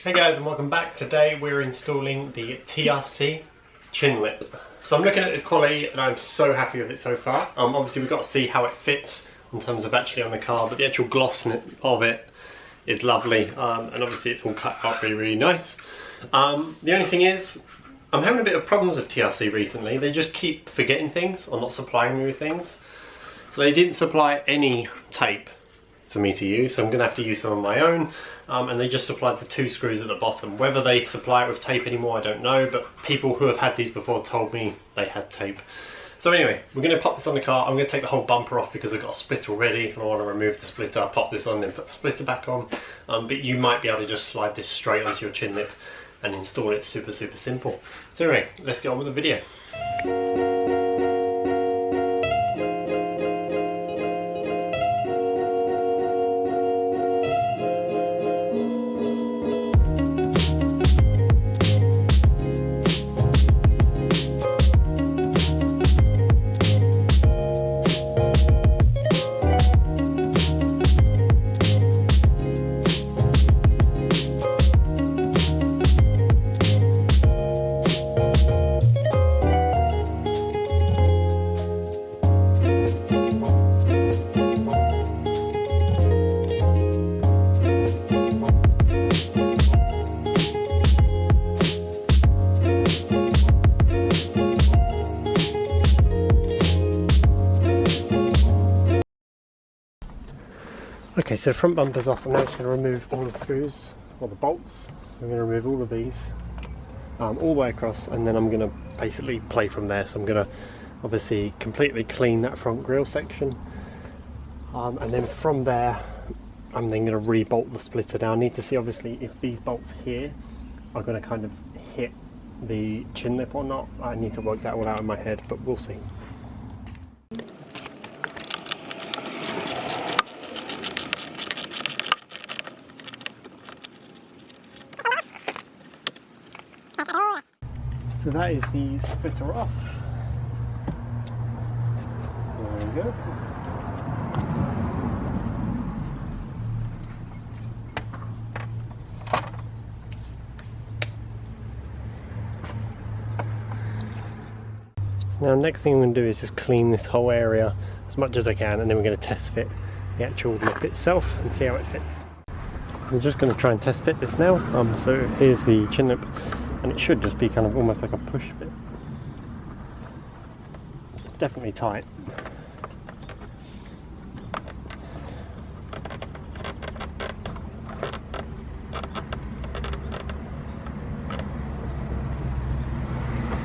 Hey guys, and welcome back. Today we're installing the TRC Chin Lip. So I'm looking at this quality and I'm so happy with it so far. Obviously we've got to see how it fits in terms of actually on the car, but the actual gloss of it is lovely, and obviously it's all cut up really nice. The only thing is, I'm having a bit of problems with TRC recently. They just keep forgetting things or not supplying me with things. So they didn't supply any tape for me to use, so I'm gonna have to use some of my own, and they just supplied the 2 screws at the bottom. Whether they supply it with tape anymore, I don't know, but people who have had these before told me they had tape. So anyway, we're gonna pop this on the car. I'm gonna take the whole bumper off because I've got a splitter already and I want to remove the splitter, pop this on, then put the splitter back on. But you might be able to just slide this straight onto your chin lip and install it super simple. So anyway, let's get on with the video. Okay, so the front bumper's off. I'm now just going to remove all the screws, or the bolts. So I'm going to remove all of these, all the way across, and then I'm going to basically play from there. So I'm going to obviously completely clean that front grille section, and then from there I'm then going to re-bolt the splitter. Now I need to see obviously if these bolts here are going to kind of hit the chin lip or not. I need to work that all out in my head, but we'll see. So that is the splitter off. There we go. So now next thing I'm going to do is just clean this whole area as much as I can, and then we're going to test fit the actual lip itself and see how it fits. I'm just going to try and test fit this now. So here's the chin lip. And it should just be kind of almost like a push bit. It's definitely tight.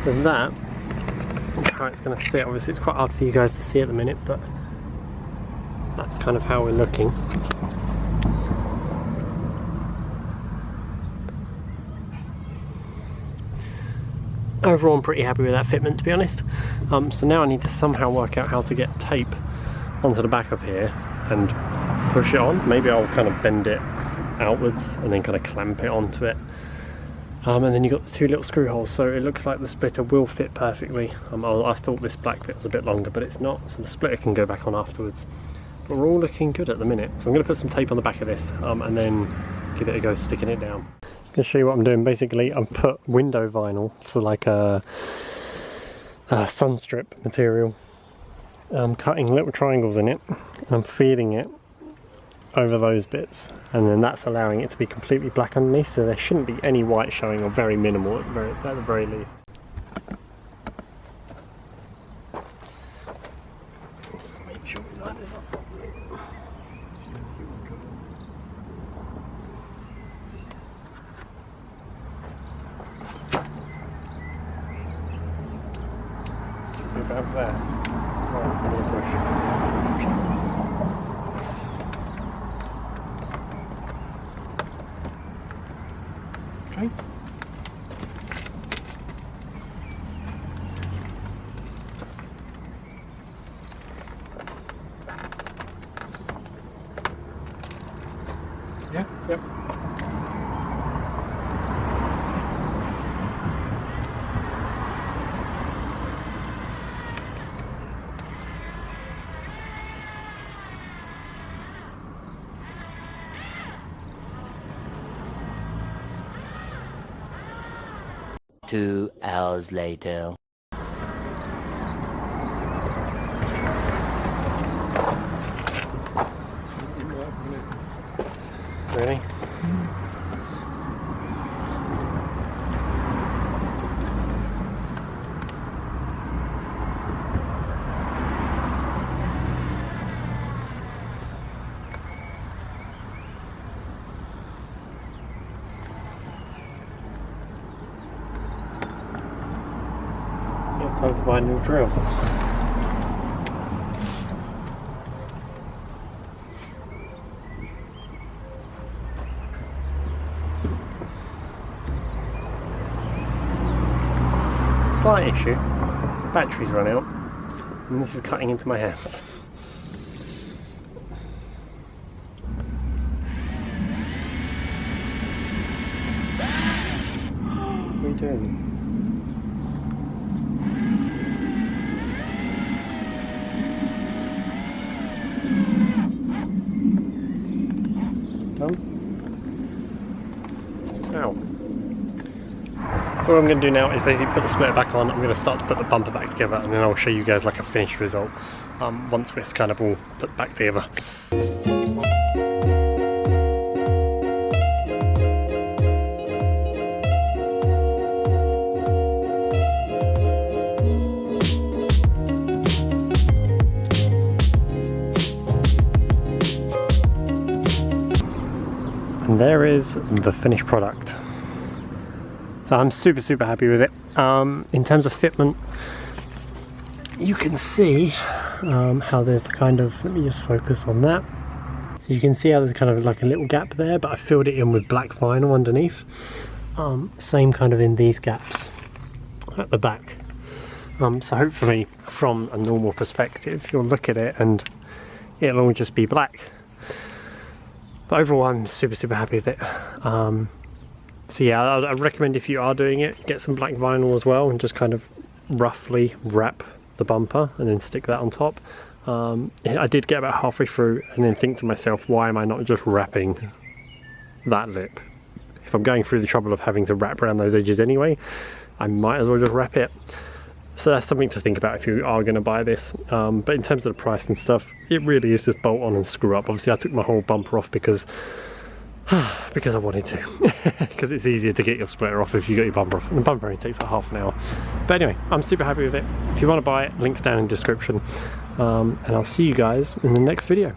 So that is how it's going to sit. Obviously it's quite hard for you guys to see at the minute, but that's kind of how we're looking. Overall I'm pretty happy with that fitment, to be honest. So now I need to somehow work out how to get tape onto the back of here and push it on. Maybe I'll kind of bend it outwards and then kind of clamp it onto it. And then you've got the 2 little screw holes, so it looks like the splitter will fit perfectly. I thought this black bit was a bit longer, but it's not, so the splitter can go back on afterwards. But we're all looking good at the minute. So I'm going to put some tape on the back of this, and then give it a go sticking it down. I'm going to show you what I'm doing. Basically I've put window vinyl, so like a sun strip material. I'm cutting little triangles in it and I'm feeding it over those bits, and then that's allowing it to be completely black underneath, so there shouldn't be any white showing, or very minimal at the very least. Let's just make sure we line this up properly. About there. Right, I'm going to push. Okay. Yeah, yep. 2 hours later. Really? It's time to buy a new drill. Slight issue, batteries run out and this is cutting into my hands. What are you doing? Done? Ow. So what I'm going to do now is basically put the splitter back on. I'm going to start to put the bumper back together and then I'll show you guys like a finished result once it's kind of all put back together. And there is the finished product. So I'm super happy with it. In terms of fitment, you can see how there's the kind of, let me just focus on that. So you can see how there's kind of like a little gap there, but I filled it in with black vinyl underneath. Same kind of in these gaps at the back. So hopefully from a normal perspective, you'll look at it and it'll all just be black. But overall I'm super happy with it. So yeah, I recommend if you are doing it, get some black vinyl as well and just kind of roughly wrap the bumper and then stick that on top. I did get about halfway through and then think to myself, why am I not just wrapping that lip? If I'm going through the trouble of having to wrap around those edges anyway, I might as well just wrap it. So that's something to think about if you are going to buy this. But in terms of the price and stuff, it really is just bolt on and screw up. Obviously I took my whole bumper off because I wanted to, because it's easier to get your splitter off if you got your bumper off, and the bumper only takes like half an hour. But anyway, I'm super happy with it. If you want to buy it, links down in the description, and I'll see you guys in the next video.